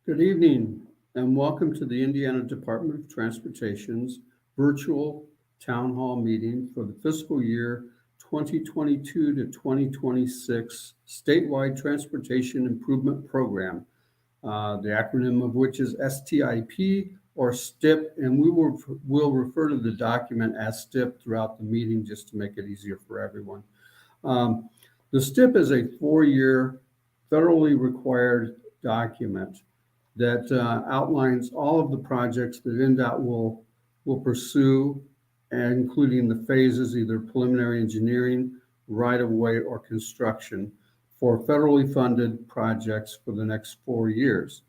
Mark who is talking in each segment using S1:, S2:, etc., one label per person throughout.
S1: Good evening and welcome to the Indiana Department of Transportation's virtual town hall meeting for the fiscal year 2022 to 2026 Statewide Transportation Improvement Program, the acronym of which is STIP or STIP, and we will refer to the document as STIP throughout the meeting just to make it easier for everyone. The STIP is a 4-year federally required document that outlines all of the projects that INDOT will pursue, including the phases, either preliminary engineering, right-of-way, or construction for federally funded projects for the next 4 years.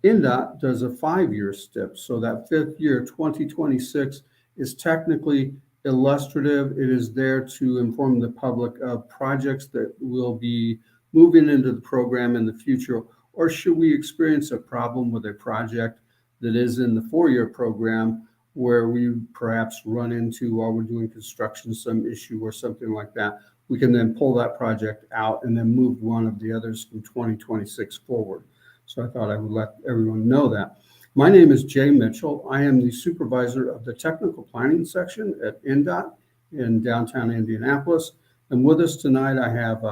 S1: INDOT does a 5-year STIP, so that 5th year, 2026, is technically illustrative. It is there to inform the public of projects that will be moving into the program in the future, or should we experience a problem with a project that is in the 4-year program where we perhaps run into, while we're doing construction, some issue or something like that, we can then pull that project out and then move one of the others from 2026 forward. So I thought I would let everyone know that. My name is Jay Mitchell. I am the supervisor of the technical planning section at INDOT in downtown Indianapolis. And with us tonight, I have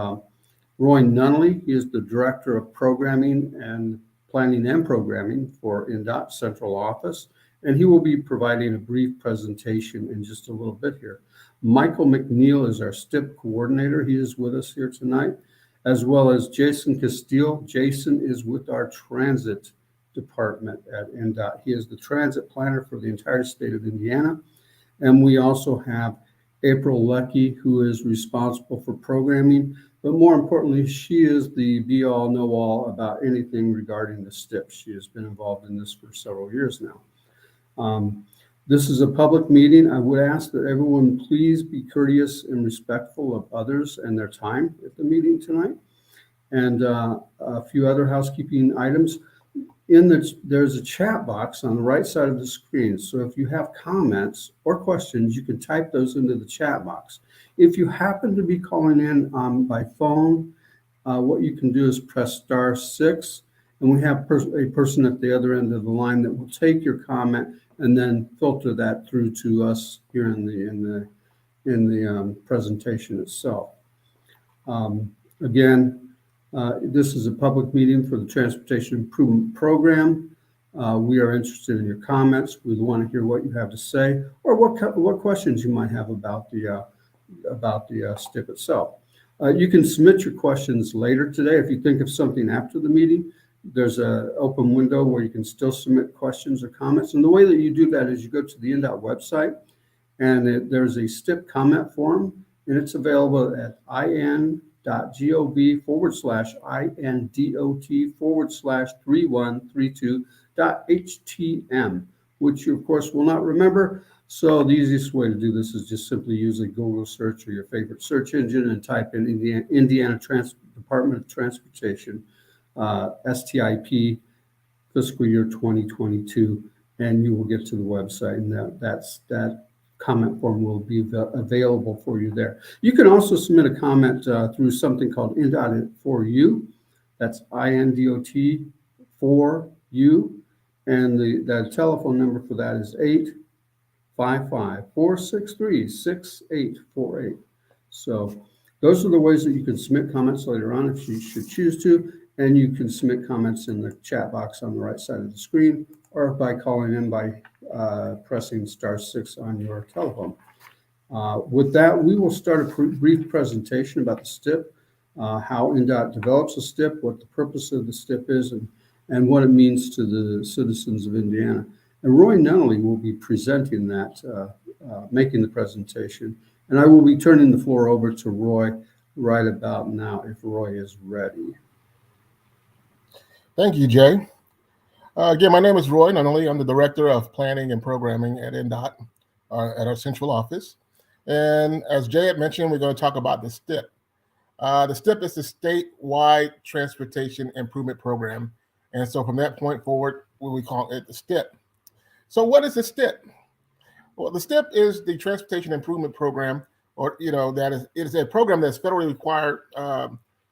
S1: Roy Nunnally. He is the Director of Programming and Planning and Programming for INDOT Central Office, and he will be providing a brief presentation in just a little bit here. Michael McNeil is our STIP coordinator. He is with us here tonight, as well as Jason Castile. Jason is with our transit department at INDOT. He is the transit planner for the entire state of Indiana. And we also have April Leckie, who is responsible for programming. But more importantly, she is the be-all, know-all about anything regarding the STIP. She has been involved in this for several years now. This is a public meeting. I would ask that everyone please be courteous and respectful of others and their time at the meeting tonight. And a few other housekeeping items. There's a chat box on the right side of the screen. So if you have comments or questions, you can type those into the chat box. If you happen to be calling in by phone, what you can do is press *6, and we have a person at the other end of the line that will take your comment and then filter that through to us here in the presentation itself. This is a public meeting for the Transportation Improvement Program. We are interested in your comments. We want to hear what you have to say, or what questions you might have about the STIP itself. You can submit your questions later today. If you think of something after the meeting, there's an open window where you can still submit questions or comments. And the way that you do that is you go to the INDOT website, and there's a STIP comment form, and it's available at in.gov/INDOT/3132.htm, which you, of course, will not remember. So the easiest way to do this is just simply use a Google search or your favorite search engine and type in Indiana Department of Transportation, STIP, fiscal year 2022, and you will get to the website, and that comment form will be available for you there. You can also submit a comment through something called INDOT for You. That's INDOT for You, and the telephone number for that is 855-463-6848. So those are the ways that you can submit comments later on if you should choose to, and you can submit comments in the chat box on the right side of the screen, or by calling in by pressing *6 on your telephone. With that, we will start a brief presentation about the STIP, how INDOT develops a STIP, what the purpose of the STIP is, and what it means to the citizens of Indiana. And Roy Nunnally will be presenting that, making the presentation. And I will be turning the floor over to Roy right about now, if Roy is ready.
S2: Thank you, Jay. Again, my name is Roy Nunnally. I'm the Director of Planning and Programming at INDOT at our central office. And as Jay had mentioned, we're going to talk about the STIP. The STIP is the Statewide Transportation Improvement Program. And so from that point forward, we call it the STIP. So what is the STIP? Well, the STIP is the Transportation Improvement Program, or it is a program that's federally required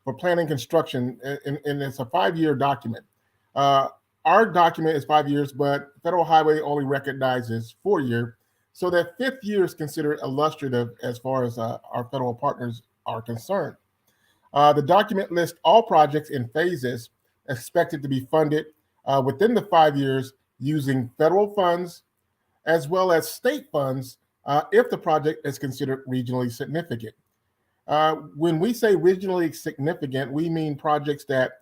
S2: for planning construction, and it's a 5-year document. our document is 5 years, but Federal Highway only recognizes 4 year. So that 5th year is considered illustrative as far as our federal partners are concerned. The document lists all projects in phases expected to be funded within the 5 years using federal funds as well as state funds if the project is considered regionally significant. When we say regionally significant, we mean projects that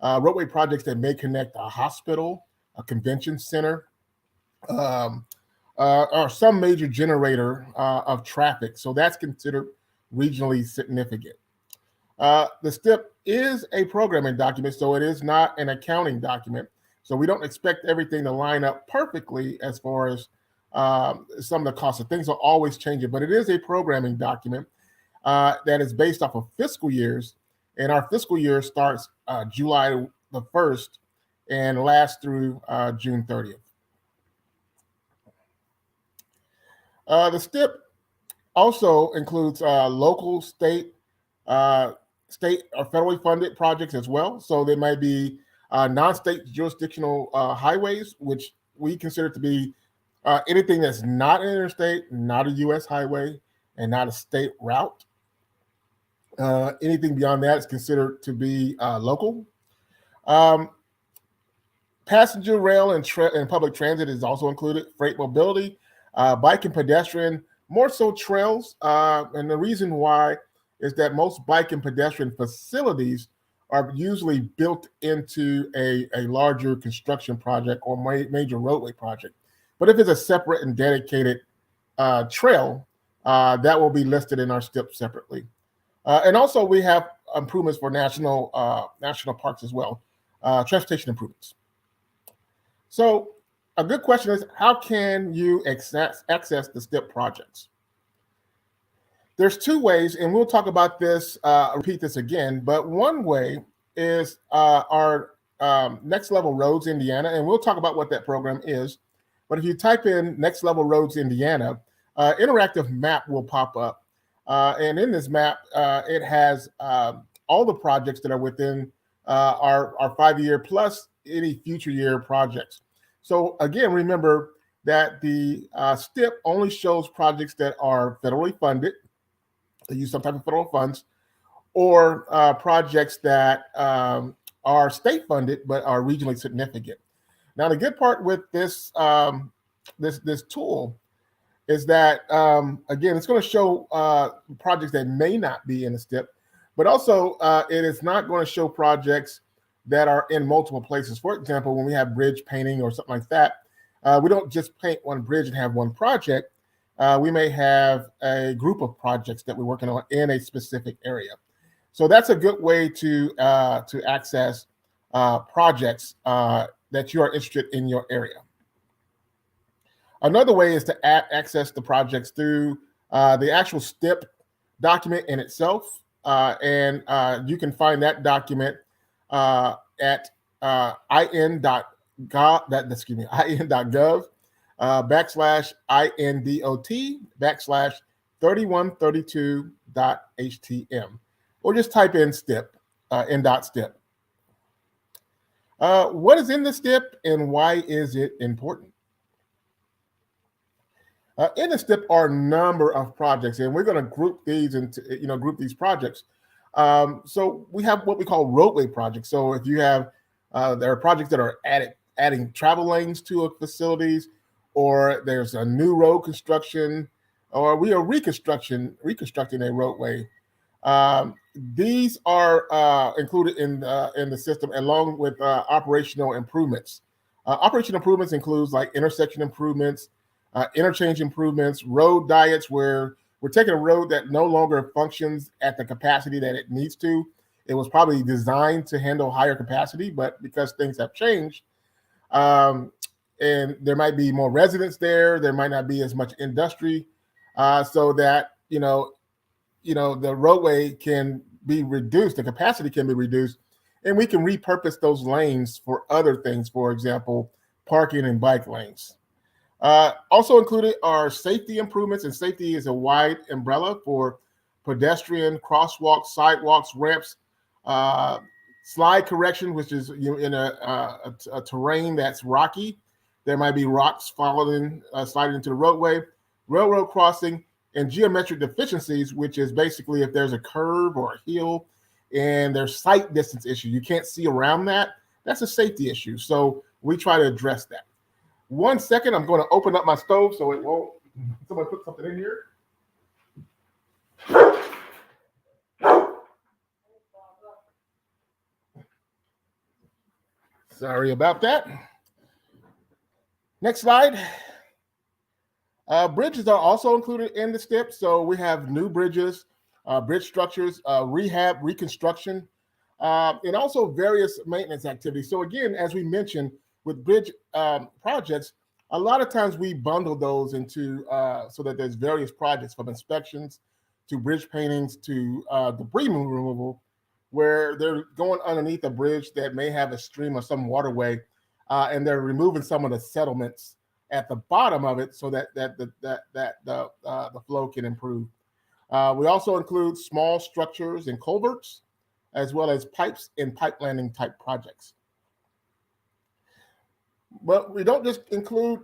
S2: roadway projects that may connect a hospital, a convention center, or some major generator of traffic. So that's considered regionally significant. The STIP is a programming document, so it is not an accounting document. So we don't expect everything to line up perfectly as far as some of the costs. Things are always changing, but it is a programming document that is based off of fiscal years. And our fiscal year starts July the 1st and lasts through June 30th. The STIP also includes local, state or federally funded projects as well. So there might be non-state jurisdictional highways, which we consider to be anything that's not an interstate, not a U.S. highway, and not a state route. Anything beyond that is considered to be local. Passenger rail and public transit is also included. Freight mobility, bike and pedestrian, more so trails. And the reason why is that most bike and pedestrian facilities are usually built into a larger construction project or major roadway project. But if it's a separate and dedicated trail, that will be listed in our STIP separately. And also we have improvements for national parks as well, transportation improvements. So a good question is, how can you access the STIP projects? There's two ways, and we'll talk about this, repeat this again, but one way is our Next Level Roads Indiana, and we'll talk about what that program is. But if you type in Next Level Roads Indiana, interactive map will pop up. And in this map, it has all the projects that are within our 5-year plus any future year projects. So again, remember that the STIP only shows projects that are federally funded, they use some type of federal funds, or projects that are state funded but are regionally significant. Now, the good part with this this tool is that, again, it's going to show projects that may not be in the STIP, but also it is not going to show projects that are in multiple places. For example, when we have bridge painting or something like that, we don't just paint one bridge and have one project. We may have a group of projects that we're working on in a specific area. So that's a good way to access projects that you are interested in your area. Another way is to access the projects through the actual STIP document in itself. And you can find that document at in.gov /INDOT/3132.htm, or just type in STIP, INDOT STIP. What is in the STIP and why is it important? In the STIP are a number of projects, and we're going to group these into, group these projects. So we have what we call roadway projects. So if you have, there are projects that are adding travel lanes to a facilities, or there's a new road construction, or we are reconstructing a roadway. These are included in the system, along with operational improvements. Operational improvements includes like intersection improvements, interchange improvements, road diets, where we're taking a road that no longer functions at the capacity that it needs to. It was probably designed to handle higher capacity, but because things have changed, and there might be more residents there might not be as much industry, so that the roadway can be reduced, the capacity can be reduced, and we can repurpose those lanes for other things, for example, parking and bike lanes. Also included are safety improvements, and safety is a wide umbrella for pedestrian, crosswalks, sidewalks, ramps, Slide correction, which is in a terrain that's rocky. There might be rocks sliding into the roadway, railroad crossing, and geometric deficiencies, which is basically if there's a curve or a hill and there's sight distance issue, you can't see around that. That's a safety issue. So we try to address that. 1 second, I'm going to open up my stove so it won't. Somebody put something in here. Sorry about that. Next slide. Bridges are also included in the STIP. So we have new bridges, bridge structures, rehab, reconstruction, and also various maintenance activities. So again, as we mentioned, with bridge projects, a lot of times we bundle those into so that there's various projects from inspections to bridge paintings to debris removal, where they're going underneath a bridge that may have a stream or some waterway, and they're removing some of the settlements at the bottom of it so that the flow can improve. We also include small structures and culverts, as well as pipes and pipe landing type projects. But we don't just include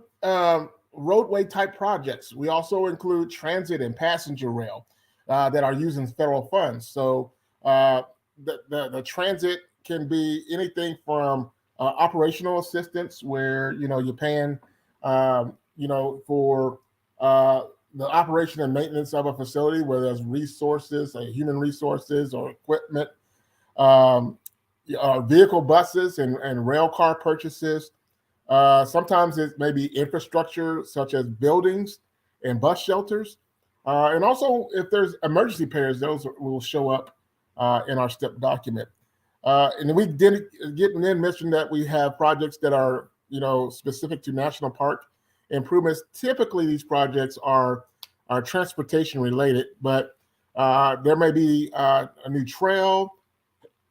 S2: roadway type projects. We also include transit and passenger rail that are using federal funds. So the transit can be anything from operational assistance, where you're paying for the operation and maintenance of a facility, where there's resources, human resources or equipment, vehicle buses and rail car purchases. Sometimes it may be infrastructure such as buildings and bus shelters. And also if there's emergency repairs, those will show up in our STIP document. And then we did mention that we have projects that are specific to national park improvements. Typically, these projects are transportation related, but there may be a new trail,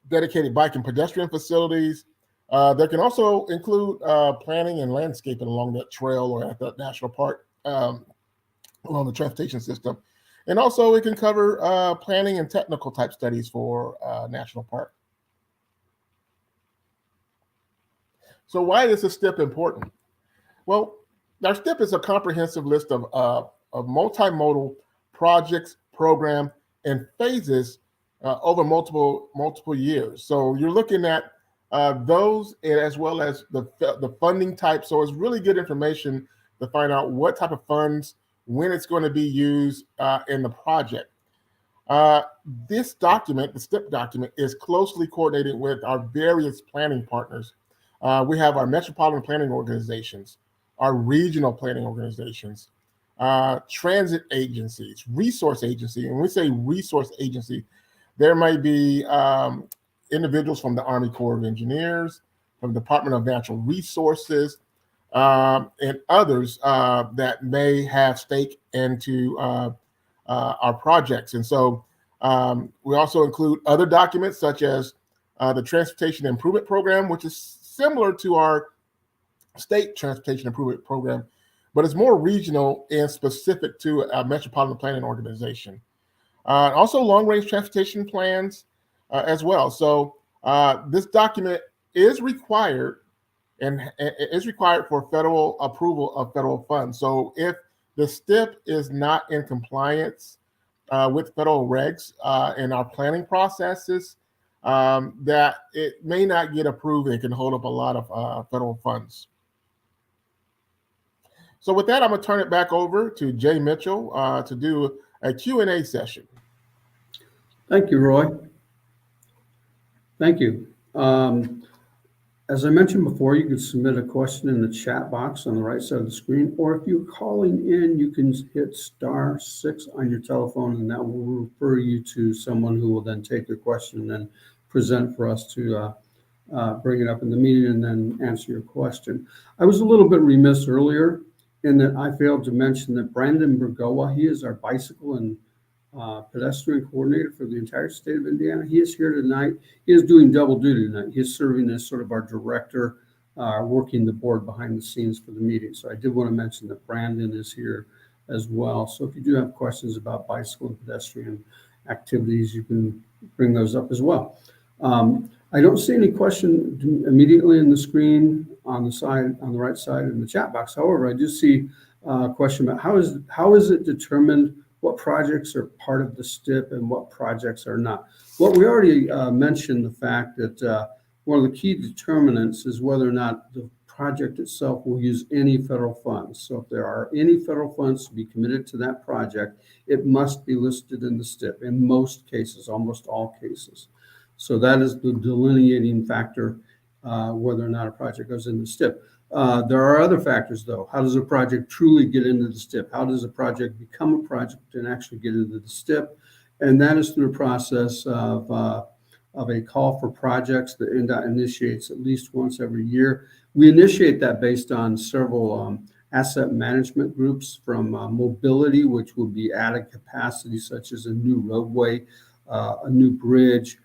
S2: dedicated bike and pedestrian facilities. That can also include planning and landscaping along that trail or at that national park, along the transportation system. And also it can cover planning and technical type studies for national park. So why is a STIP important? Well, our STIP is a comprehensive list of multimodal projects, program, and phases over multiple years. So you're looking at those as well as the funding type. So it's really good information to find out what type of funds, when it's going to be used in the project. This document, the STIP document, is closely coordinated with our various planning partners. We have our metropolitan planning organizations, our regional planning organizations, transit agencies, resource agency. And when we say resource agency, there might be individuals from the Army Corps of Engineers, from the Department of Natural Resources, and others that may have stake into our projects. And so we also include other documents such as the Transportation Improvement Program, which is similar to our state transportation improvement program, but it's more regional and specific to a metropolitan planning organization. Also long-range transportation plans as well. So this document is required and is required for federal approval of federal funds. So if the STIP is not in compliance with federal regs in our planning processes, that it may not get approved and can hold up a lot of federal funds. So with that, I'm going to turn it back over to Jay Mitchell to do a Q&A session.
S1: Thank you, Roy. Thank you. As I mentioned before, you can submit a question in the chat box on the right side of the screen, or if you're calling in, you can hit *6 on your telephone, and that will refer you to someone who will then take your question and then present for us to bring it up in the meeting and then answer your question. I was a little bit remiss earlier in that I failed to mention that Brandon Bergowa, he is our bicycle and pedestrian coordinator for the entire state of Indiana. He is here tonight. He is doing double duty tonight. He is serving as sort of our director, working the board behind the scenes for the meeting. So I did want to mention that Brandon is here as well. So if you do have questions about bicycle and pedestrian activities, you can bring those up as well. I don't see any question immediately in the screen on the right side in the chat box. However, I do see a question about how is it determined what projects are part of the STIP and what projects are not. Well, we already mentioned the fact that one of the key determinants is whether or not the project itself will use any federal funds. So if there are any federal funds to be committed to that project, it must be listed in the STIP in most cases, almost all cases. So that is the delineating factor, whether or not a project goes into the STIP. There are other factors, though. How does a project truly get into the STIP? How does a project become a project and actually get into the STIP? And that is through a process of a call for projects that INDOT initiates at least once every year. We initiate that based on several asset management groups, from mobility, which will be added capacity, such as a new roadway, a new bridge,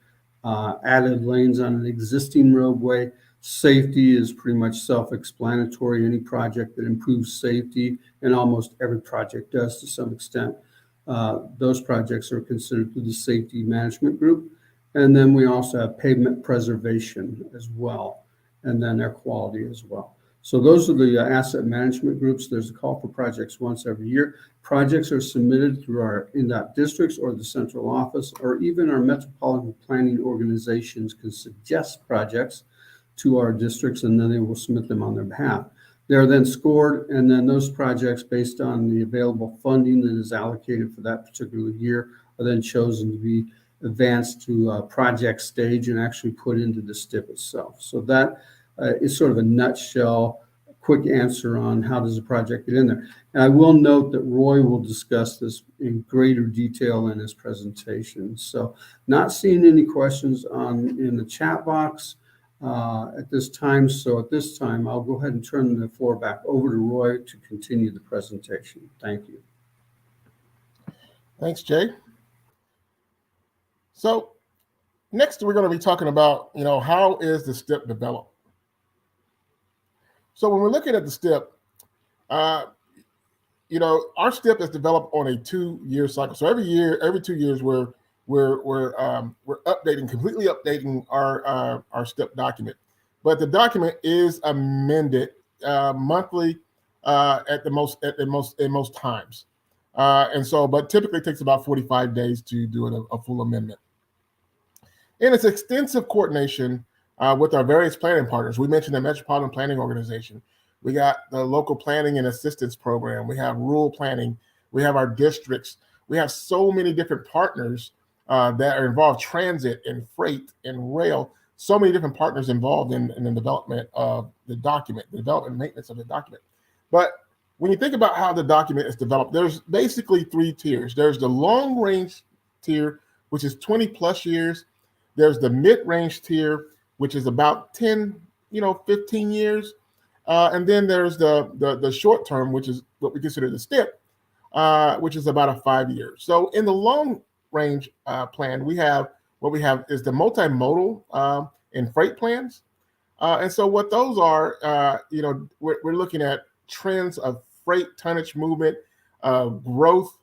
S1: added lanes on an existing roadway. Safety is pretty much self-explanatory. Any project that improves safety, and almost every project does to some extent, those projects are considered through the safety management group. And then we also have pavement preservation as well, and then air quality as well. So those are the asset management groups. There's a call for projects once every year. Projects are submitted through our INDOT districts or the central office, or even our metropolitan planning organizations can suggest projects to our districts, and then they will submit them on their behalf. They're then scored, and then those projects, based on the available funding that is allocated for that particular year, are then chosen to be advanced to a project stage and actually put into the STIP itself. So that is sort of a nutshell, quick answer on how does a project get in there. And I will note that Roy will discuss this in greater detail in his presentation. So not seeing any questions in the chat box at this time. So at this time, I'll go ahead and turn the floor back over to Roy to continue the presentation. Thank you.
S2: Thanks, Jay. So next, we're going to be talking about, how is the STIP developed? So when we're looking at the STIP, our STIP is developed on a 2-year cycle. So every 2 years, we're completely updating our STIP document. But the document is amended monthly at most times. But typically it takes about 45 days to do a full amendment. And it's extensive coordination with our various planning partners. We mentioned the Metropolitan Planning Organization. We got the local planning and assistance program. We have rural planning. We have our districts. We have so many different partners that are involved, transit and freight and rail, so many different partners involved in the development of the document, the development and maintenance of the document. But when you think about how the document is developed, there's basically 3 tiers. There's the long range tier, which is 20 plus years. There's the mid-range tier, which is about 10, 15 years. And then there's the short term, which is what we consider the STIP, which is about a 5 year. So in the long range plan, what we have is the multimodal and freight plans. And so what those are, we're looking at trends of freight tonnage movement, growth,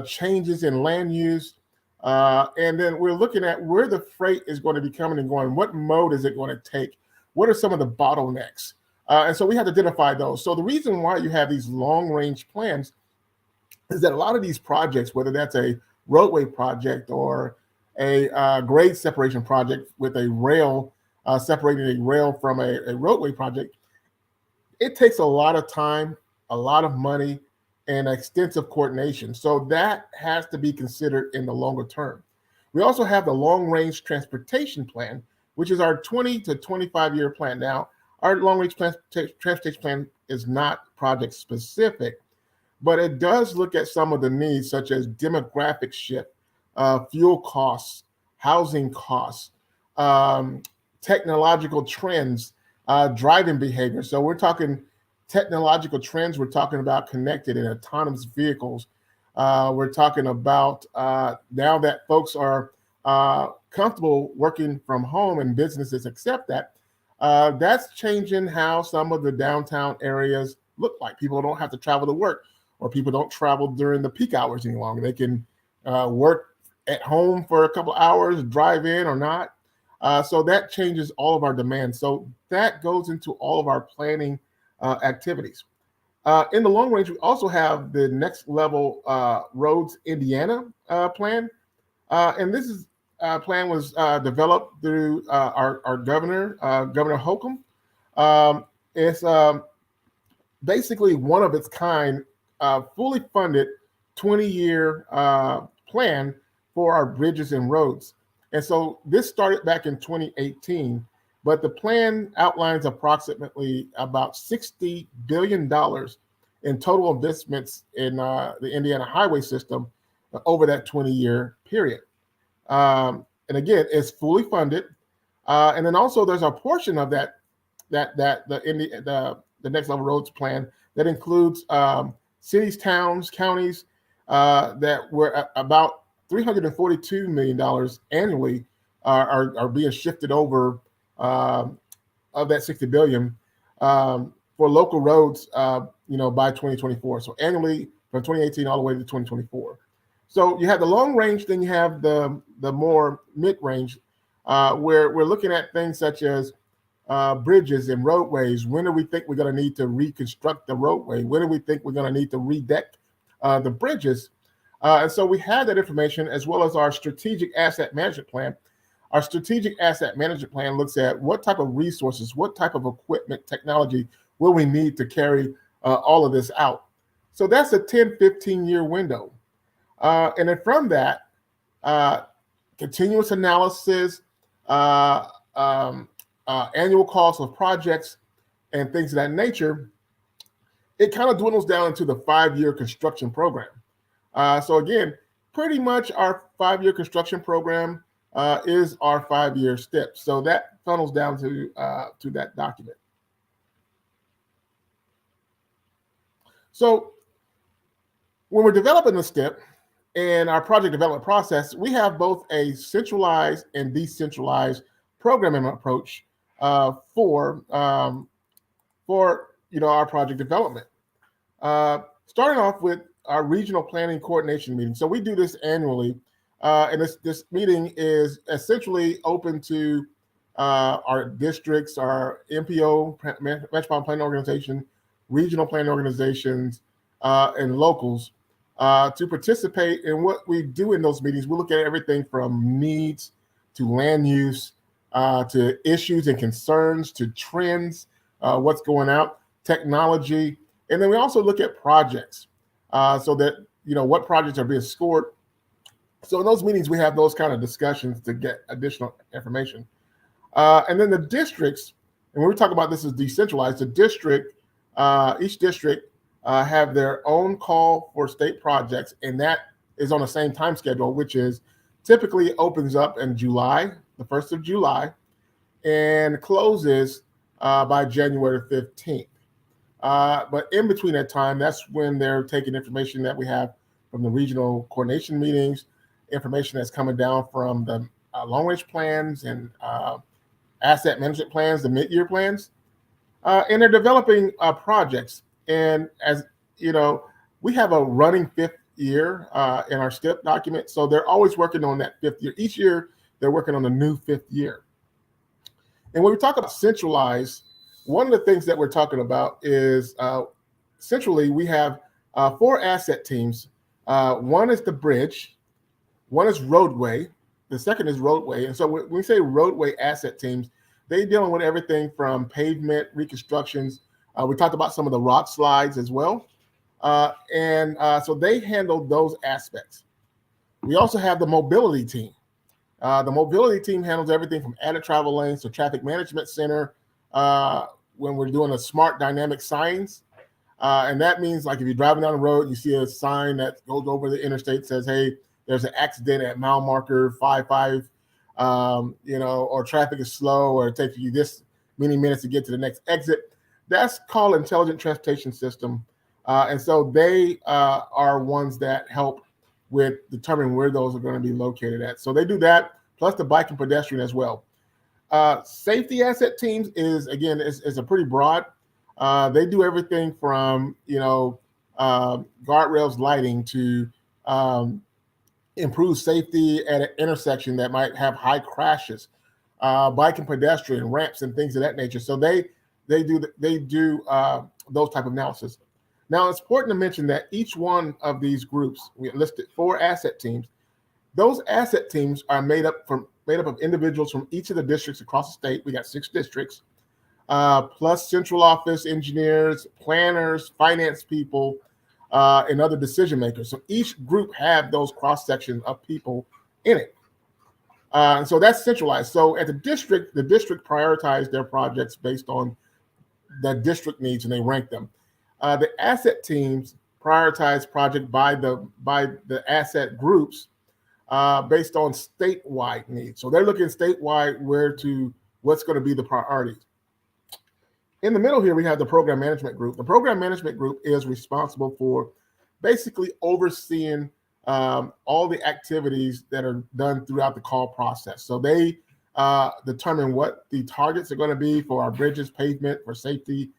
S2: changes in land use. And then we're looking at where the freight is going to be coming and going. What mode is it going to take? What are some of the bottlenecks? And so we have to identify those. So the reason why you have these long range plans is that a lot of these projects, whether that's a roadway project or a grade separation project with a rail, separating a rail from a roadway project, it takes a lot of time, a lot of money, and extensive coordination. So that has to be considered in the longer term. We also have the long range transportation plan, which is our 20 to 25 year plan. Now, our long range transportation plan is not project specific, but it does look at some of the needs, such as demographic shift, fuel costs, housing costs, technological trends, driving behavior. So we're talking technological trends. We're talking about connected and autonomous vehicles. We're talking about now that folks are comfortable working from home and businesses accept that, that's changing how some of the downtown areas look like. People don't have to travel to work, or people don't travel during the peak hours any longer. They can work at home for a couple hours, drive in or not. So that changes all of our demands. So that goes into all of our planning activities. In the long range, we also have the next level roads Indiana plan. And this is plan was developed through our governor, Governor Holcomb. It's basically one of its kind, fully funded 20-year plan for our bridges and roads. And so this started back in 2018, but the plan outlines approximately about $60 billion in total investments in the Indiana highway system over that 20-year period. And again, it's fully funded. And then also there's a portion of the next level roads plan that includes cities, towns, counties that were about $342 million annually are being shifted over of that 60 billion for local roads, by 2024. So annually from 2018 all the way to 2024. So you have the long range, then you have the more mid range, where we're looking at things such as bridges and roadways. When do we think we're going to need to reconstruct the roadway? When do we think we're going to need to redeck the bridges? And so we have that information, as well as our strategic asset management plan. Our strategic asset management plan looks at what type of resources, what type of equipment, technology will we need to carry all of this out. So that's a 10, 15-year window. And then from that, continuous analysis, annual costs of projects, and things of that nature, it kind of dwindles down into the 5-year construction program. So again, pretty much our 5-year construction program is our 5-year STIP. So that funnels down to that document. So when we're developing the STIP and our project development process, we have both a centralized and decentralized programming approach for our project development. Starting off with our regional planning coordination meeting. So we do this annually, and this meeting is essentially open to our districts, our MPO, Metropolitan Planning Organization, regional planning organizations, and locals to participate in what we do in those meetings. We look at everything from needs to land use, to issues and concerns, to trends, what's going out, technology, and then we also look at projects, so that what projects are being scored. So in those meetings, we have those kind of discussions to get additional information. And then the districts, and when we talk about this as decentralized, the district, each district have their own call for state projects, and that is on the same time schedule, which is typically opens up in July, the 1st of July, and closes by January 15th. But in between that time, that's when they're taking information that we have from the regional coordination meetings, information that's coming down from the long-range plans and asset management plans, the mid-year plans, and they're developing projects. And as you know, we have a running 5th year in our STIP document, so they're always working on that 5th year. Each year, they're working on a new 5th year. And when we talk about centralized, one of the things that we're talking about is centrally we have 4 asset teams. One is the bridge, one is roadway, the second is roadway. And so when we say roadway asset teams, they're dealing with everything from pavement reconstructions. We talked about some of the rock slides as well. So they handle those aspects. We also have the mobility team. The mobility team handles everything from added travel lanes to traffic management center, when we're doing a smart dynamic signs. And that means, like, if you're driving down the road, you see a sign that goes over the interstate, says, hey, there's an accident at mile marker 55, or traffic is slow, or it takes you this many minutes to get to the next exit. That's called intelligent transportation system. And so they are ones that help with determining where those are going to be located at. So they do that, plus the bike and pedestrian as well. Safety asset teams is a pretty broad. They do everything from guardrails, lighting, to improve safety at an intersection that might have high crashes. bike and pedestrian ramps and things of that nature. So they do those type of analysis. Now, it's important to mention that each one of these groups, we listed 4 asset teams. Those asset teams are made up of individuals from each of the districts across the state. We got 6 districts, plus central office engineers, planners, finance people, and other decision makers. So each group have those cross sections of people in it. And so that's centralized. So at the district prioritized their projects based on the district needs, and they rank them. The asset teams prioritize project by the asset groups based on statewide needs. So they're looking statewide what's going to be the priorities. In the middle here, we have the program management group. The program management group is responsible for basically overseeing all the activities that are done throughout the call process. So they determine what the targets are going to be for our bridges, pavement, for safety,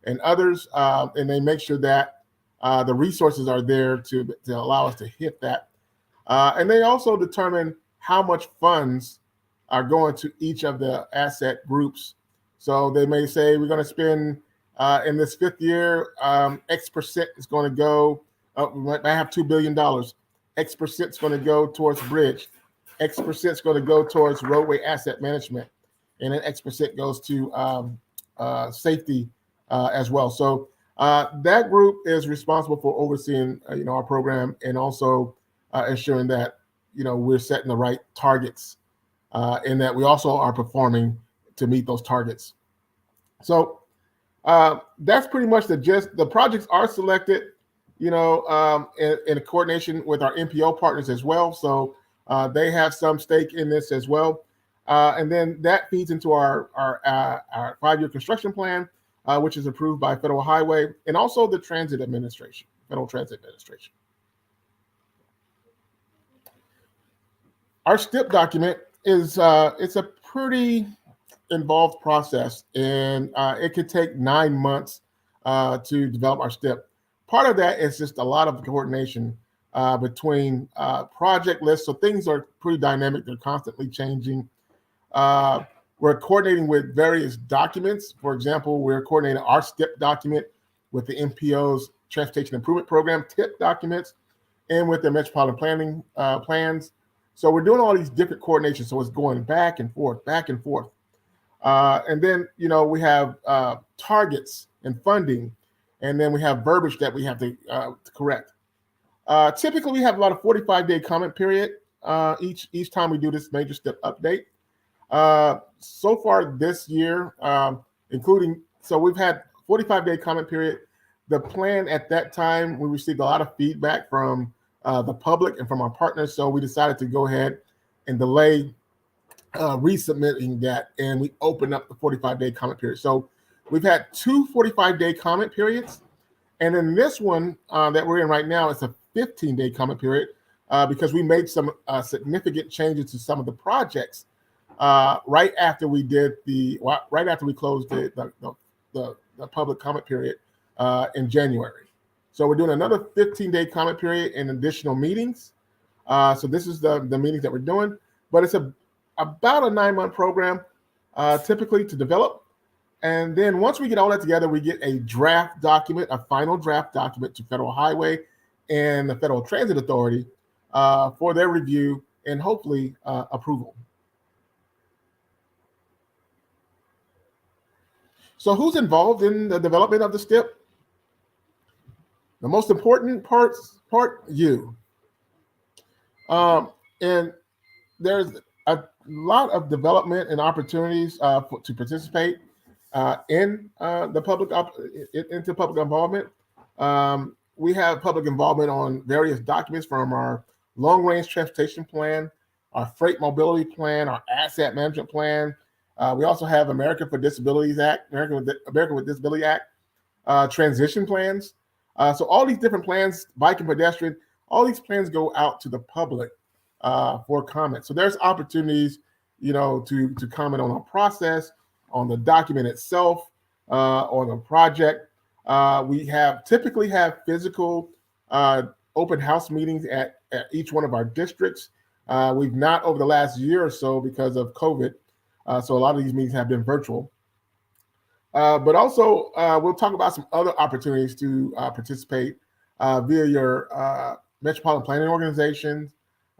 S2: and others, and they make sure that the resources are there to allow us to hit that. And they also determine how much funds are going to each of the asset groups. So they may say we're going to spend in this 5th year, X percent is going to go. We might have $2 billion. X percent is going to go towards bridge. X percent is going to go towards roadway asset management, and then X percent goes to safety as well. So that group is responsible for overseeing our program, and also ensuring that we're setting the right targets, and that we also are performing to meet those targets. So that's pretty much the gist. The projects are selected, in coordination with our NPO partners as well. So they have some stake in this as well. And then that feeds into our 5-year construction plan, which is approved by Federal Highway, and also the Transit Administration, Federal Transit Administration. Our STIP document is it's a pretty involved process, and it could take 9 months to develop our STIP. Part of that is just a lot of coordination between project lists. So things are pretty dynamic. They're constantly changing. We're coordinating with various documents. For example, we're coordinating our STIP document with the NPO's Transportation Improvement Program TIP documents, and with the Metropolitan Planning plans. So we're doing all these different coordinations. So it's going back and forth, back and forth. And then, we have targets and funding, and then we have verbiage that we have to correct. Typically, we have about a 45-day comment period each time we do this major STIP update. So far this year, we've had 45-day comment period. The plan at that time, we received a lot of feedback from the public and from our partners, so we decided to go ahead and delay resubmitting that, and we opened up the 45-day comment period. So we've had 2 45-day comment periods, and then this one that we're in right now is a 15-day comment period because we made some significant changes to some of the projects right after we closed the public comment period in January. So we're doing another 15-day comment period and additional meetings. So this is the meetings that we're doing, but it's about a 9-month program typically to develop. And then once we get all that together, we get a draft document, a final draft document to Federal Highway and the Federal Transit Authority for their review and hopefully approval. So who's involved in the development of the STIP? The most important part, you. And there's a lot of development and opportunities to participate in the into public involvement. We have public involvement on various documents, from our long-range transportation plan, our freight mobility plan, our asset management plan. We also have America with Disability Act, transition plans. So all these different plans, bike and pedestrian, all these plans go out to the public for comment. So there's opportunities, to comment on our process, on the document itself, on the project. We typically have physical open house meetings at each one of our districts. We've not over the last year or so because of COVID, So a lot of these meetings have been virtual. But also, we'll talk about some other opportunities to participate via your metropolitan planning organizations,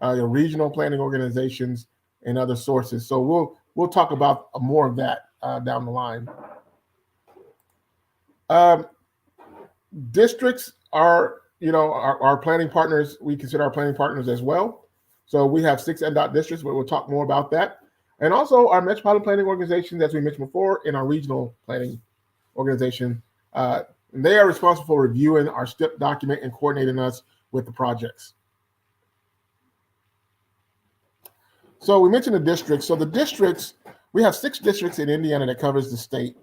S2: your regional planning organizations, and other sources. So we'll talk about more of that down the line. Districts are, our planning partners. We consider our planning partners as well. So we have 6 INDOT districts, but we'll talk more about that. And also our metropolitan planning organizations, as we mentioned before, and our regional planning organization. They are responsible for reviewing our STIP document and coordinating us with the projects. So we mentioned the districts. So the districts, we have 6 districts in Indiana that covers the state.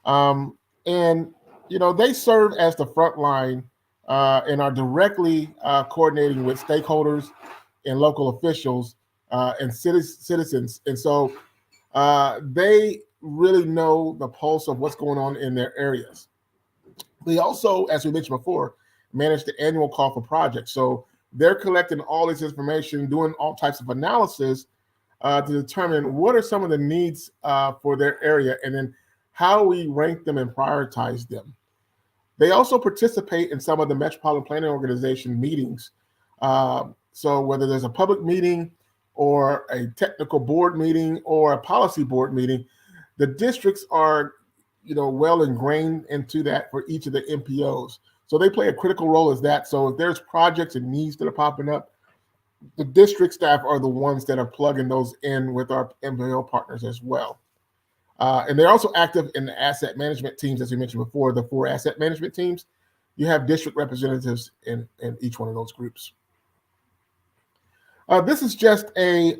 S2: And they serve as the front line and are directly coordinating with stakeholders and local officials and citizens. And so they really know the pulse of what's going on in their areas. They also, as we mentioned before, manage the annual call for projects. So they're collecting all this information, doing all types of analysis to determine what are some of the needs for their area, and then how we rank them and prioritize them. They also participate in some of the Metropolitan Planning Organization meetings. So whether there's a public meeting or a technical board meeting or a policy board meeting, the districts are, well ingrained into that for each of the MPOs. So they play a critical role as that. So if there's projects and needs that are popping up, the district staff are the ones that are plugging those in with our MPO partners as well. And they're also active in the asset management teams, as we mentioned before, the 4 asset management teams. You have district representatives in each one of those groups. This is just a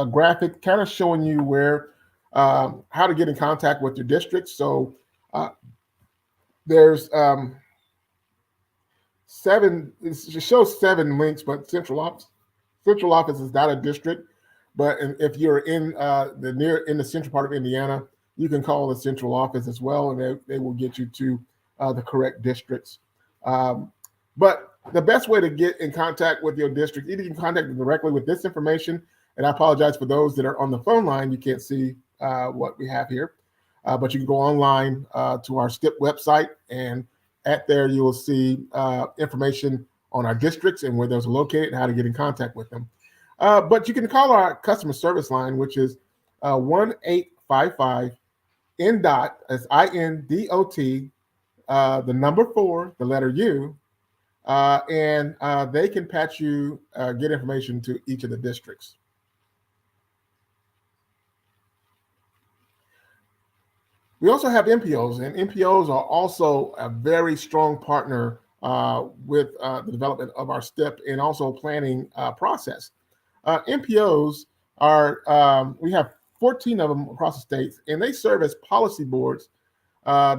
S2: graphic kind of showing you where how to get in contact with your district. So there's 7. It shows 7 links, but central office is not a district. But if you're in the central part of Indiana, you can call the central office as well, and they will get you to the correct districts. But the best way to get in contact with your district, either you can contact them directly with this information, and I apologize for those that are on the phone line. You can't see what we have here, but you can go online to our STIP website, and at there you will see information on our districts and where those are located and how to get in contact with them. But you can call our customer service line, which is 1-855 INDOT, that's INDOT, the number 4, the letter U, and they can patch you, get information to each of the districts. We also have MPOs, and MPOs are also a very strong partner with the development of our STIP and also planning process. MPOs are, we have 14 of them across the states, and they serve as policy boards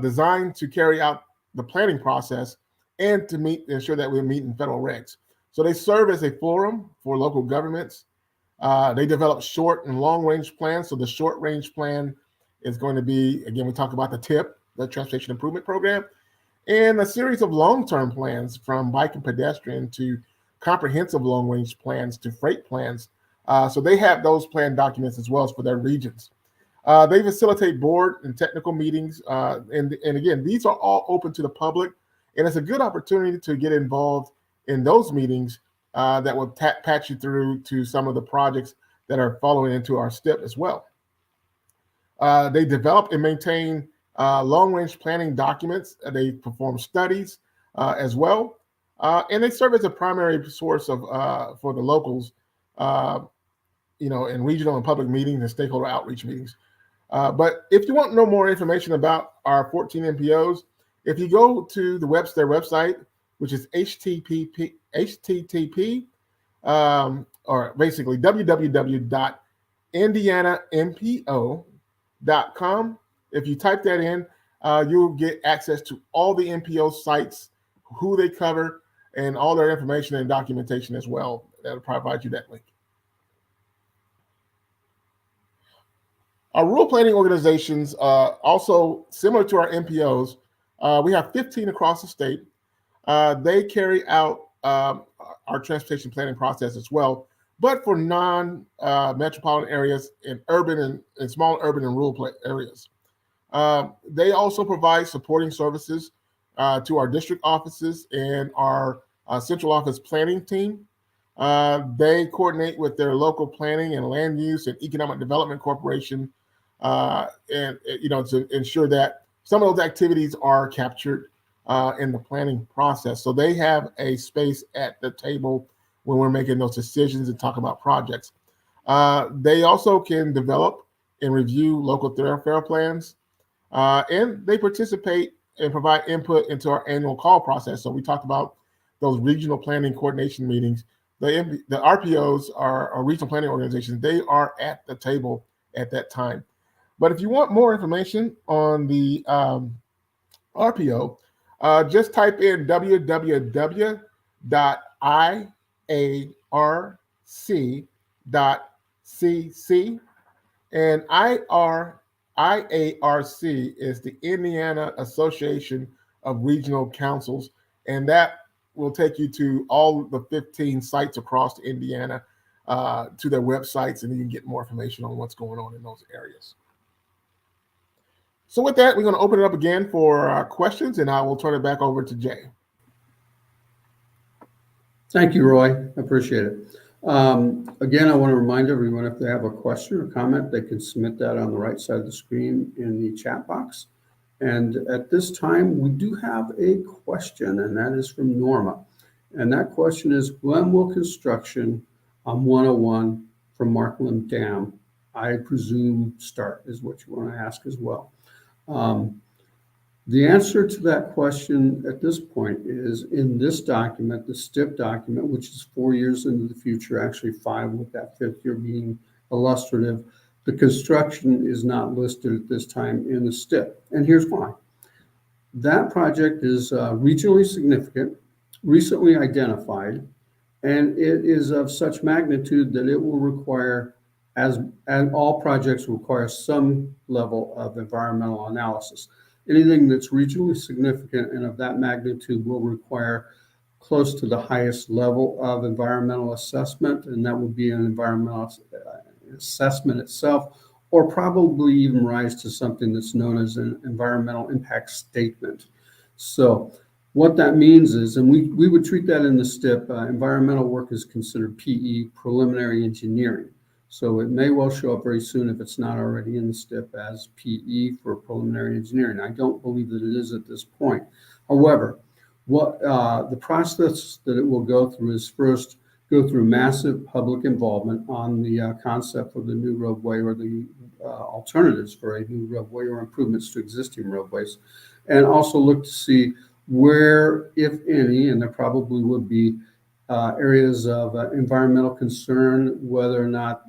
S2: designed to carry out the planning process and to ensure that we're meeting federal regs. So they serve as a forum for local governments. They develop short and long range plans. So the short range plan is going to be, again, we talk about the TIP, the Transportation Improvement Program, and a series of long-term plans from bike and pedestrian to comprehensive long-range plans to freight plans. So they have those plan documents as well as for their regions. They facilitate board and technical meetings. And again, these are all open to the public, and it's a good opportunity to get involved in those meetings that will patch you through to some of the projects that are following into our STIP as well. They develop and maintain long-range planning documents. They perform studies as well. And they serve as a primary source of for the locals, in regional and public meetings and stakeholder outreach meetings. But if you want to know more information about our 14 MPOs, if you go to their website, which is http or basically www.indianampo.com. If you type that in, you'll get access to all the MPO sites, who they cover, and all their information and documentation as well. That'll provide you that link. Our rural planning organizations, also similar to our MPOs, we have 15 across the state. They carry out our transportation planning process as well. but for non-metropolitan areas in urban and small urban and rural areas. They also provide supporting services to our district offices and our central office planning team. They coordinate with their local planning and land use and economic development corporation, and to ensure that some of those activities are captured in the planning process. So they have a space at the table when we're making those decisions and talk about projects. They also can develop and review local thoroughfare plans, and they participate and provide input into our annual call process. So we talked about those regional planning coordination meetings. The RPOs are regional planning organizations. They are at the table at that time. But if you want more information on the RPO, just type in www.iarc.cc, and IARC is the Indiana Association of Regional Councils, and that will take you to all the 15 sites across Indiana, to their websites, and you can get more information on what's going on in those areas. So with that, we're going to open it up again for questions, and I will turn it back over to Jay.
S1: Thank you, Roy. I appreciate it. Again, I want to remind everyone, if they have a question or comment, they can submit that on the right side of the screen in the chat box. And at this time, we do have a question, and that is from Norma. And that question is, when will construction on 101 from Markland Dam, I presume, start, is what you want to ask as well. The answer to that question at this point is in this document, the STIP document, which is 4 years into the future, actually 5 with that 5th year being illustrative. The construction is not listed at this time in the STIP, and here's why. That project is regionally significant, recently identified, and it is of such magnitude that it will require, as all projects require, some level of environmental analysis. Anything that's regionally significant and of that magnitude will require close to the highest level of environmental assessment, and that would be an environmental assessment itself, or probably even rise to something that's known as an environmental impact statement. So what that means is, and we would treat that in the STIP, environmental work is considered PE, preliminary engineering. So it may well show up very soon if it's not already in the STIP as PE for preliminary engineering. I don't believe that it is at this point. However, what the process that it will go through is first go through massive public involvement on the concept of the new roadway or the alternatives for a new roadway or improvements to existing roadways, and also look to see where, if any, and there probably would be areas of environmental concern, whether or not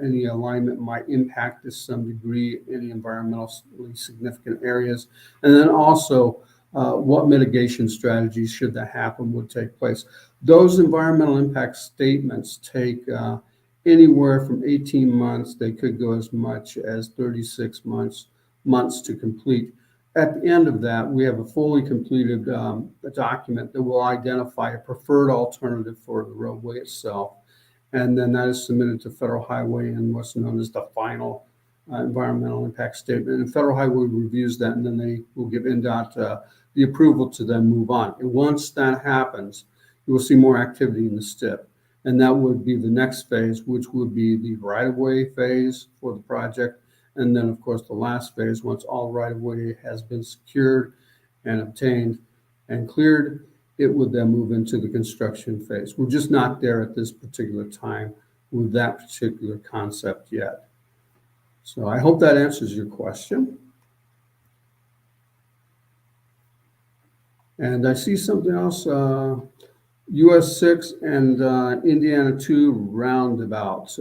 S1: any alignment might impact to some degree any environmentally significant areas, and then also what mitigation strategies, should that happen, would take place. Those environmental impact statements take anywhere from 18 months. They could go as much as 36 months to complete. At the end of that, we have a fully completed document that will identify a preferred alternative for the roadway itself. And then that is submitted to Federal Highway and what's known as the final environmental impact statement. And Federal Highway reviews that, and then they will give INDOT the approval to then move on. And once that happens, you will see more activity in the STIP. And that would be the next phase, which would be the right-of-way phase for the project. And then, of course, the last phase, once all right-of-way has been secured and obtained and cleared, it would then move into the construction phase. We're just not there at this particular time with that particular concept yet. So I hope that answers your question. And I see something else, US 6 and Indiana 2 roundabouts.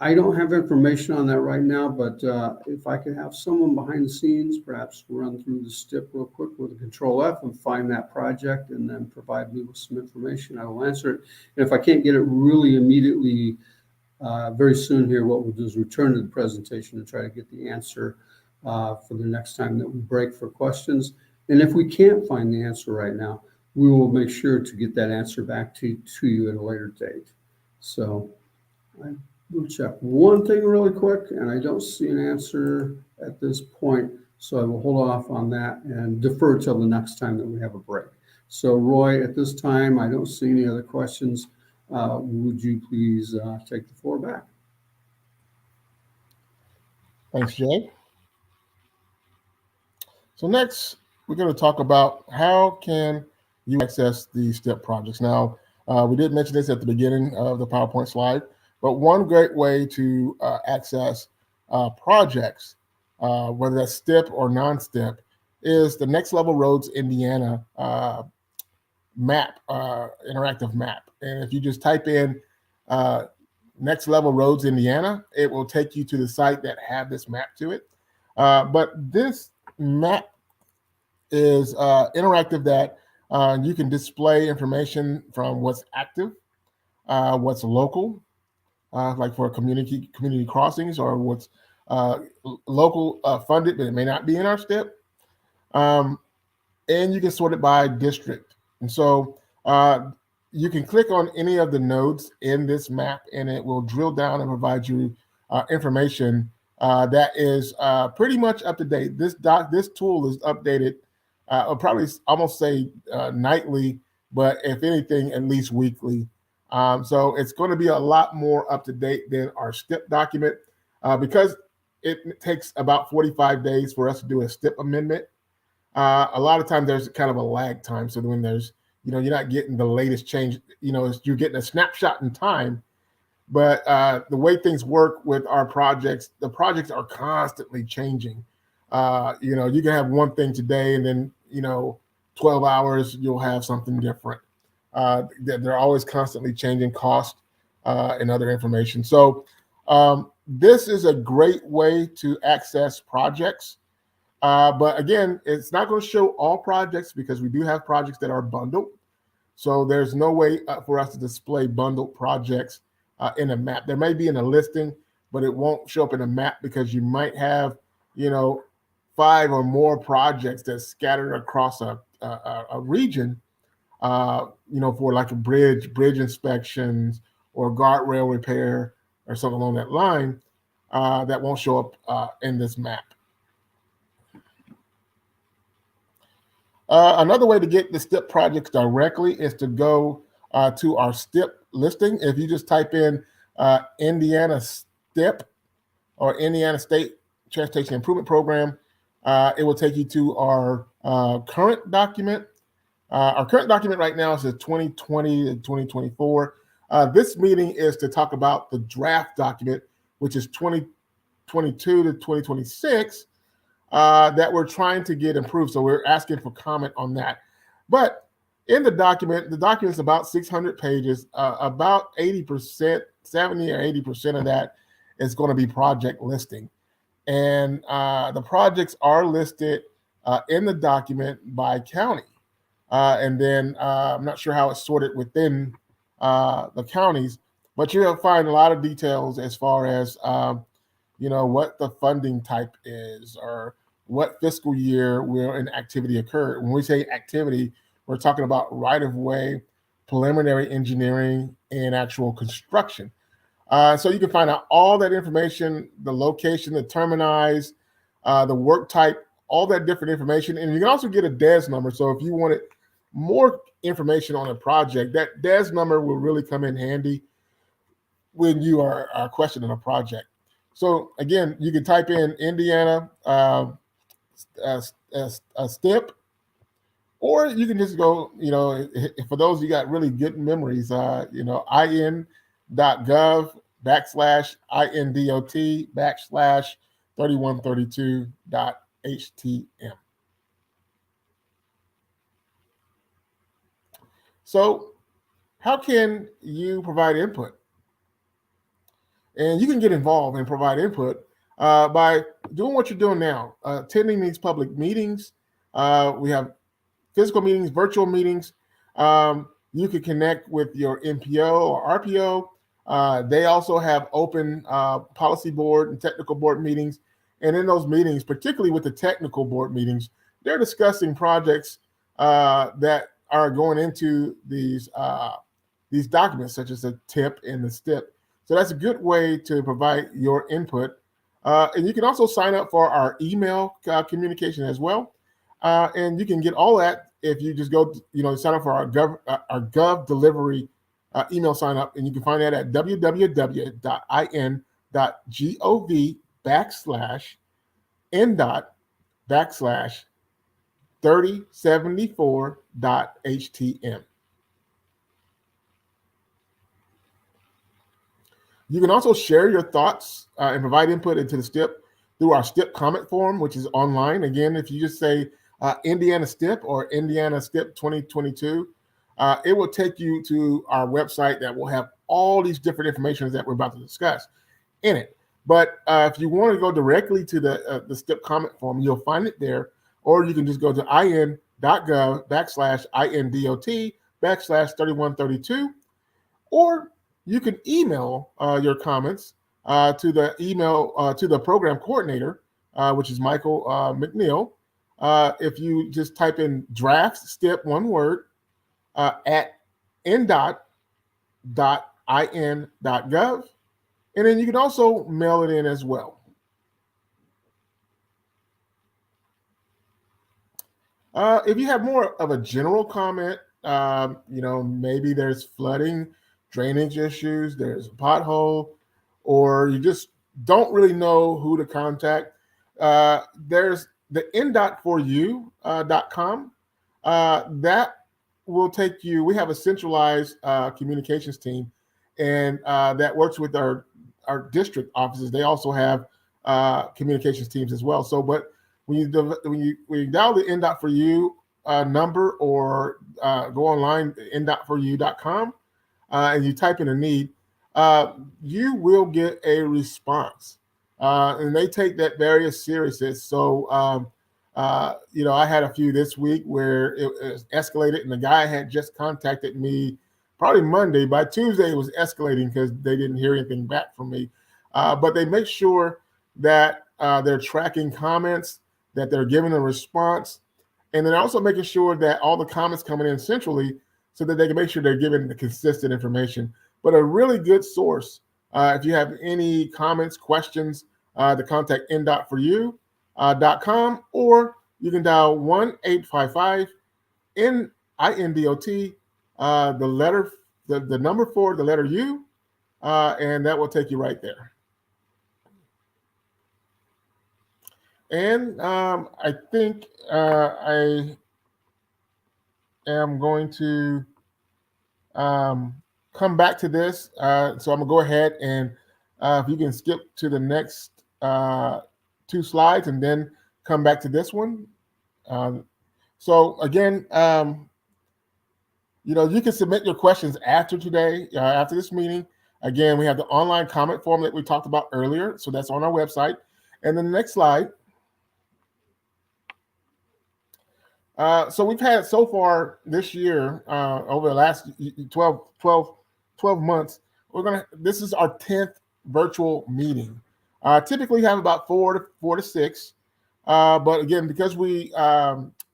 S1: I don't have information on that right now, but if I could have someone behind the scenes, perhaps run through the STIP real quick with a Control F and find that project and then provide me with some information, I will answer it. And if I can't get it really immediately, very soon here, what we'll do is return to the presentation and try to get the answer for the next time that we break for questions. And if we can't find the answer right now, we will make sure to get that answer back to you at a later date. So I will check one thing really quick, and I don't see an answer at this point. So I will hold off on that and defer till the next time that we have a break. So Roy, at this time, I don't see any other questions. Would you please take the floor back?
S2: Thanks, Jay. So next, we're going to talk about how can you access the STIP projects. Now, we did mention this at the beginning of the PowerPoint slide, but one great way to access projects, whether that's STIP or non-STIP, is the Next Level Roads Indiana map, interactive map. And if you just type in Next Level Roads Indiana, it will take you to the site that have this map to it. But this map is interactive, that you can display information from what's active, what's local, like for community crossings, or what's local funded, but it may not be in our STIP. And you can sort it by district. And so you can click on any of the nodes in this map, and it will drill down and provide you information that is pretty much up to date. This tool is updated, I'll probably almost say nightly, but if anything, at least weekly. So it's going to be a lot more up to date than our STIP document, because it takes about 45 days for us to do a STIP amendment. A lot of times there's kind of a lag time. So when there's, you're not getting the latest change, you're getting a snapshot in time. But the way things work with our projects, the projects are constantly changing. You can have one thing today, and then 12 hours you'll have something different. They're always constantly changing cost and other information. So this is a great way to access projects. But again, it's not going to show all projects, because we do have projects that are bundled. So there's no way for us to display bundled projects in a map. There may be in a listing, but it won't show up in a map, because you might have, 5 or more projects that's scattered across a region, for like a bridge inspections or guardrail repair or something along that line, that won't show up in this map. Another way to get the STIP projects directly is to go to our STIP listing. If you just type in Indiana STIP, or Indiana State Transportation Improvement Program, it will take you to our current document. Our current document right now is the 2020 to 2024. This meeting is to talk about the draft document, which is 2022 to 2026. That we're trying to get improved. So we're asking for comment on that. But in the document is about 600 pages. About 80%, 70 or 80% of that is going to be project listing. And the projects are listed in the document by county. And then I'm not sure how it's sorted within the counties, but you'll find a lot of details as far as what the funding type is, or what fiscal year where an activity occurred. When we say activity, we're talking about right-of-way, preliminary engineering, and actual construction. So you can find out all that information, the location, the termini, the work type, all that different information. And you can also get a DES number. So if you wanted more information on a project, that DES number will really come in handy when you are questioning a project. So again, you can type in Indiana STIP, or you can just go, for those you got really good memories, in.gov/INDOT/3132.htm. So how can you provide input? And you can get involved and provide input by doing what you're doing now, attending these public meetings. We have physical meetings, virtual meetings. You can connect with your MPO or RPO. They also have open policy board and technical board meetings. And in those meetings, particularly with the technical board meetings, they're discussing projects that are going into these these documents, such as the TIP and the STIP. So that's a good way to provide your input. And you can also sign up for our email communication as well. And you can get all that if you just go, sign up for our Gov delivery email sign up. And you can find that at www.indot.gov/NDOT/3074.htm. You can also share your thoughts and provide input into the STIP through our STIP comment form, which is online. Again, if you just say Indiana STIP or Indiana STIP 2022, it will take you to our website that will have all these different information that we're about to discuss in it. But if you want to go directly to the STIP comment form, you'll find it there, or you can just go to in.gov/INDOT/3132, or you can email your comments to the program coordinator, which is Michael McNeil. If you just type in draft STIP, one word, at indot.in.gov, and then you can also mail it in as well. If you have more of a general comment, maybe there's flooding, drainage issues, there's a pothole, or you just don't really know who to contact, there's the indot4u.com. That will take you, we have a centralized communications team, and that works with our district offices. They also have communications teams as well. So, but when you dial the indot4u number, or go online, indot4u.com, and you type in a need, you will get a response. And they take that very seriously. So, I had a few this week where it was escalated, and the guy had just contacted me probably Monday. By Tuesday, it was escalating because they didn't hear anything back from me. But they make sure that they're tracking comments, that they're giving a response, and then also making sure that all the comments coming in centrally, so that they can make sure they're giving the consistent information. But a really good source, if you have any comments, questions, to contact indot4u.com, or you can dial 1-855-INDOT, the number 4, the letter U, and that will take you right there. And I think I am going to come back to this. So I'm gonna go ahead and if you can skip to the next 2 slides and then come back to this one. So again, you can submit your questions after today, after this meeting. Again, we have the online comment form that we talked about earlier. So that's on our website. And then the next slide. So we've had so far this year, over the last 12 months, this is our 10th virtual meeting. Typically have about 4 to 6. But again, because we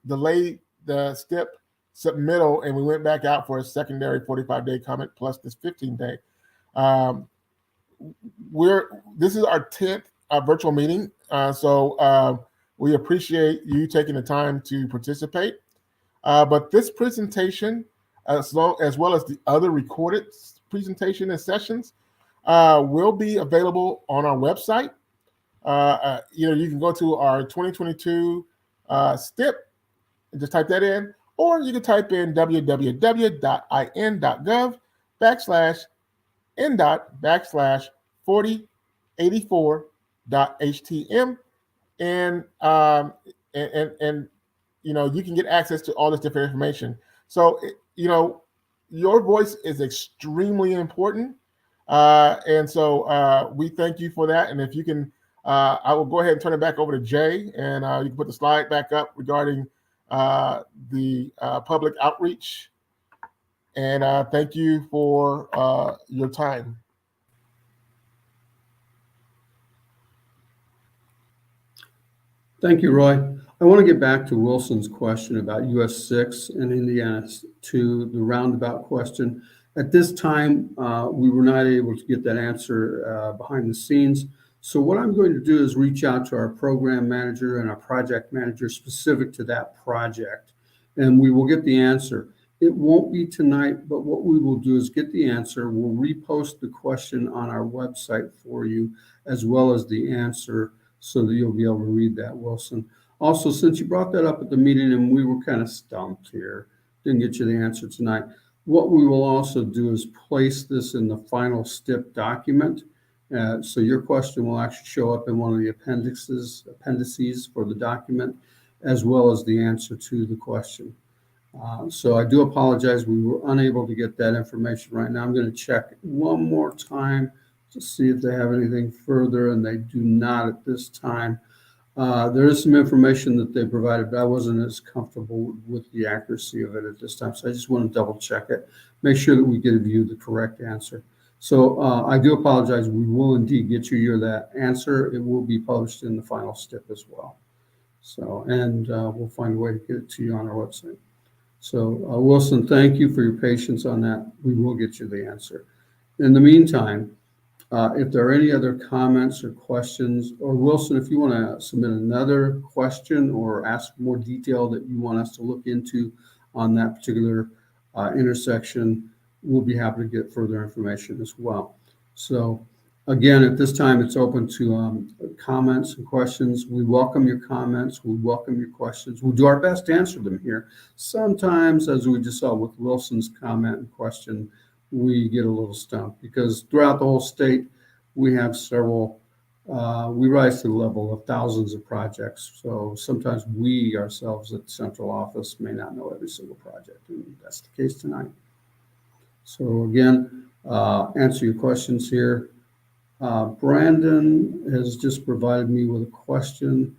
S2: delayed the STIP submittal and we went back out for a secondary 45-day comment plus this 15-day, this is our 10th virtual meeting. So we appreciate you taking the time to participate. But this presentation, as well as the other recorded presentation and sessions, will be available on our website. You can go to our 2022 STIP and just type that in, or you can type in www.in.gov/4084.htm, and you can get access to all this different information. So your voice is extremely important, and so we thank you for that. And if you can, I will go ahead and turn it back over to Jay, and you can put the slide back up regarding the public outreach. And thank you for your time.
S1: Thank you, Roy. I want to get back to Wilson's question about US 6 and Indiana 2, the roundabout question. At this time, we were not able to get that answer behind the scenes. So what I'm going to do is reach out to our program manager and our project manager specific to that project, and we will get the answer. It won't be tonight, but what we will do is get the answer. We'll repost the question on our website for you, as well as the answer, so that you'll be able to read that, Wilson. Also, since you brought that up at the meeting and we were kind of stumped here, didn't get you the answer tonight, what we will also do is place this in the final STIP document. So your question will actually show up in one of the appendices for the document, as well as the answer to the question. So I do apologize. We were unable to get that information right now. I'm going to check one more time to see if they have anything further, and they do not at this time. There is some information that they provided, but I wasn't as comfortable with the accuracy of it at this time. So I just want to double check it, make sure that we give you the correct answer. So I do apologize. We will indeed get you that answer. It will be published in the final STIP as well. So, and we'll find a way to get it to you on our website. So Wilson, thank you for your patience on that. We will get you the answer. In the meantime, if there are any other comments or questions, or Wilson, if you want to submit another question or ask more detail that you want us to look into on that particular intersection, we'll be happy to get further information as well. So again, at this time, it's open to comments and questions. We welcome your comments. We welcome your questions. We'll do our best to answer them here. Sometimes, as we just saw with Wilson's comment and question, we get a little stumped because throughout the whole state, we have several, we rise to the level of thousands of projects. So sometimes we ourselves at the central office may not know every single project, and that's the case tonight. So again, answer your questions here. Brandon has just provided me with a question,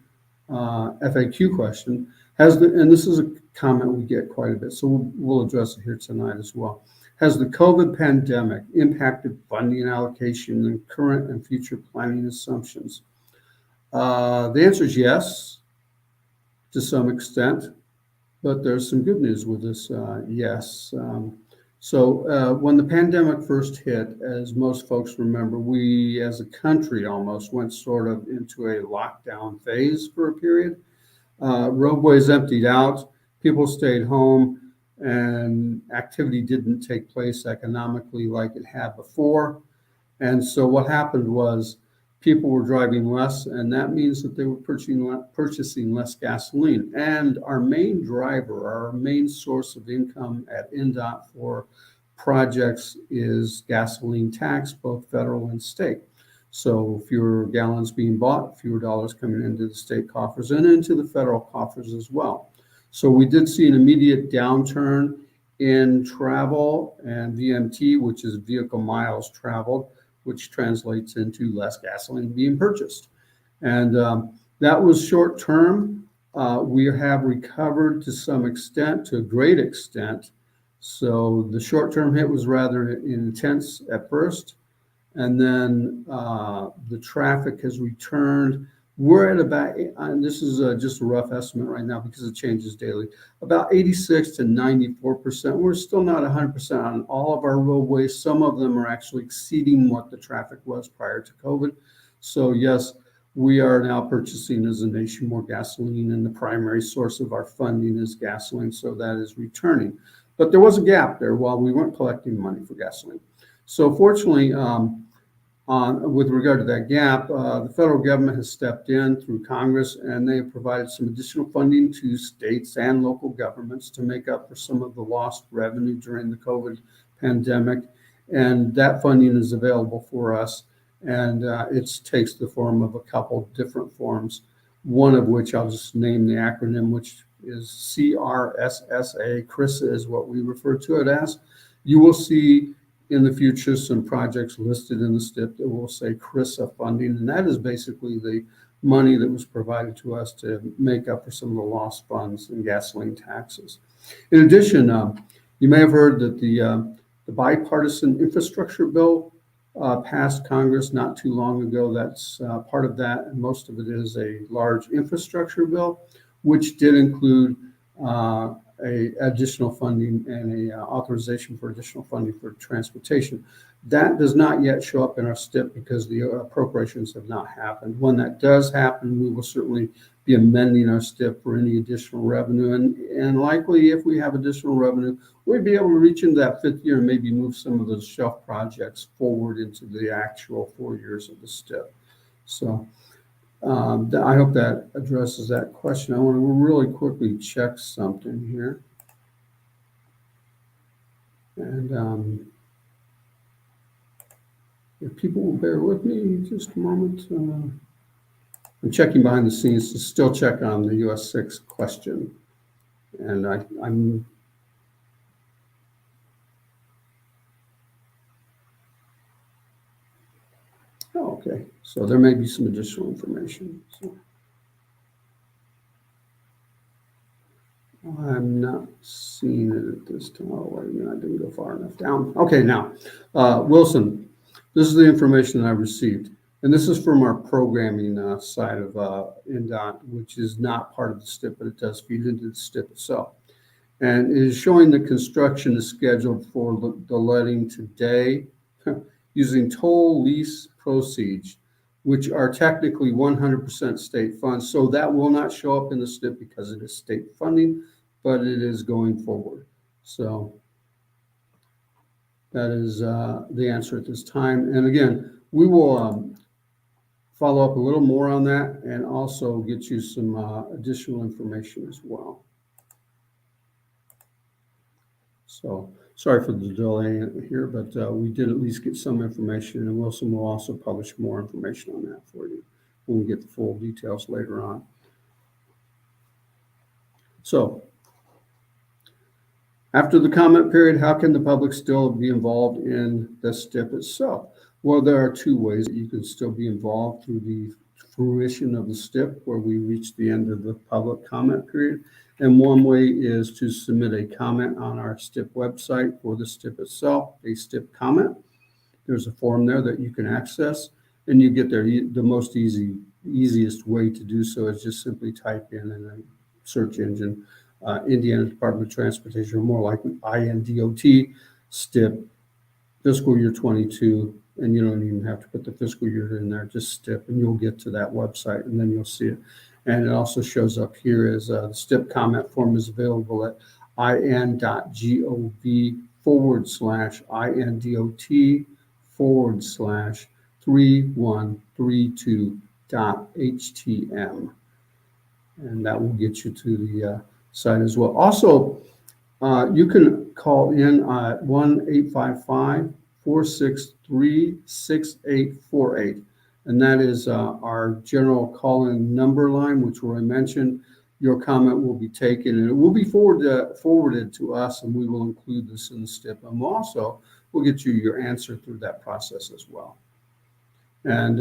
S1: FAQ question. And this is a comment we get quite a bit, so we'll address it here tonight as well. Has the COVID pandemic impacted funding allocation and current and future planning assumptions? The answer is yes, to some extent, but there's some good news with this yes. So when the pandemic first hit, as most folks remember, we as a country almost went sort of into a lockdown phase for a period. Roadways emptied out, people stayed home, and activity didn't take place economically like it had before. And so what happened was people were driving less, and that means that they were purchasing less gasoline. And our main driver, our main source of income at INDOT for projects is gasoline tax, both federal and state. So fewer gallons being bought, fewer dollars coming into the state coffers and into the federal coffers as well. So we did see an immediate downturn in travel and VMT, which is vehicle miles traveled, which translates into less gasoline being purchased. And that was short term. We have recovered to some extent, to a great extent. So the short term hit was rather intense at first. And then the traffic has returned. We're at about, and this is just a rough estimate right now because it changes daily, about 86 to 94%. We're still not 100% on all of our roadways. Some of them are actually exceeding what the traffic was prior to COVID. So yes, we are now purchasing as a nation more gasoline, and the primary source of our funding is gasoline. So that is returning. But there was a gap there while we weren't collecting money for gasoline. So fortunately, with regard to that gap, the federal government has stepped in through Congress, and they have provided some additional funding to states and local governments to make up for some of the lost revenue during the COVID pandemic. And that funding is available for us, and it takes the form of a couple different forms, one of which I'll just name the acronym, which is CRSSA. CRISA is what we refer to it as. You will see in the future some projects listed in the STIP that will say CRISA funding, and that is basically the money that was provided to us to make up for some of the lost funds in gasoline taxes. In addition, you may have heard that the bipartisan infrastructure bill passed Congress not too long ago. That's part of that, and most of it is a large infrastructure bill, which did include a additional funding and a authorization for additional funding for transportation. That does not yet show up in our STIP because the appropriations have not happened. When that does happen, we will certainly be amending our STIP for any additional revenue. And likely, if we have additional revenue, we'd be able to reach into that fifth year and maybe move some of those shelf projects forward into the actual 4 years of the STIP. So I hope that addresses that question. I want to really quickly check something here. And if people will bear with me just a moment. I'm checking behind the scenes to still check on the US 6 question. And I'm oh, okay. So there may be some additional information. So I'm not seeing it at this time. Oh, wait a minute, I didn't go far enough down. Okay, now, Wilson, this is the information that I received. And this is from our programming side of INDOT, which is not part of the STIP, but it does feed into the STIP itself. And it is showing that construction is scheduled for the letting today using toll lease proceeds, which are technically 100% state funds. So that will not show up in the STIP because it is state funding, but it is going forward. So that is the answer at this time. And again, we will follow up a little more on that and also get you some additional information as well. So sorry for the delay here, but we did at least get some information, and Wilson will also publish more information on that for you when we get the full details later on. So after the comment period, how can the public still be involved in the STIP itself? Well, there are two ways that you can still be involved through the fruition of the STIP, where we reach the end of the public comment period. And one way is to submit a comment on our STIP website for the STIP itself, a STIP comment. There's a form there that you can access, and you get there. The most easiest way to do so is just simply type in a search engine, Indiana Department of Transportation, or more like INDOT, STIP, fiscal year 22, and you don't even have to put the fiscal year in there, just STIP, and you'll get to that website, and then you'll see it. And it also shows up here as the STIP comment form is available at in.gov/INDOT/3132.htm. And that will get you to the site as well. Also, you can call in at 1-855-463-6848. And that is our general call-in number line, which Roy mentioned. Your comment will be taken and it will be forwarded to us, and we will include this in the STIP. And we'll get you your answer through that process as well. And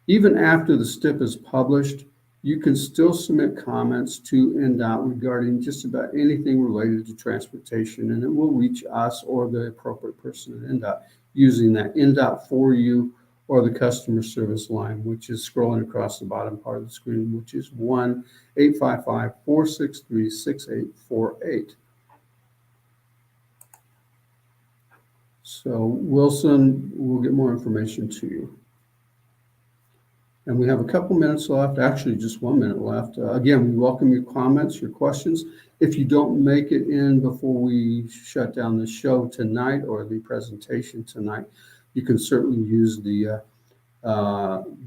S1: even after the STIP is published, you can still submit comments to INDOT regarding just about anything related to transportation, and it will reach us or the appropriate person at INDOT using that INDOT for you or the customer service line, which is scrolling across the bottom part of the screen, which is 1-855-463-6848. So Wilson will get more information to you. And we have a couple minutes left, actually just 1 minute left. Again, we welcome your comments, your questions. If you don't make it in before we shut down the show tonight or the presentation tonight, you can certainly use the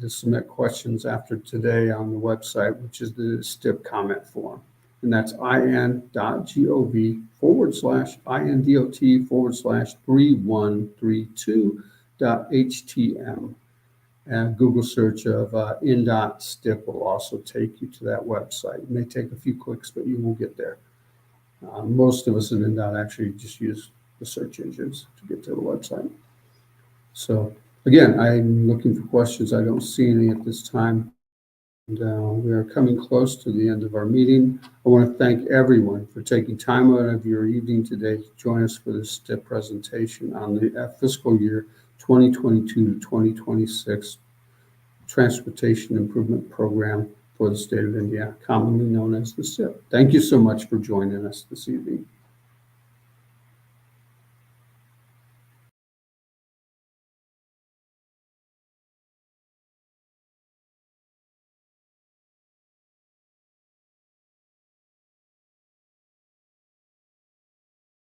S1: submit questions after today on the website, which is the STIP comment form. And that's in.gov/INDOT/3132.htm. And Google search of INDOT STIP will also take you to that website. It may take a few clicks, but you will get there. Most of us at INDOT actually just use the search engines to get to the website. So again, I'm looking for questions. I don't see any at this time. And we are coming close to the end of our meeting. I want to thank everyone for taking time out of your evening today to join us for this STIP presentation on the fiscal year 2022 to 2026 Transportation Improvement Program for the state of Indiana, commonly known as the STIP. Thank you so much for joining us this evening.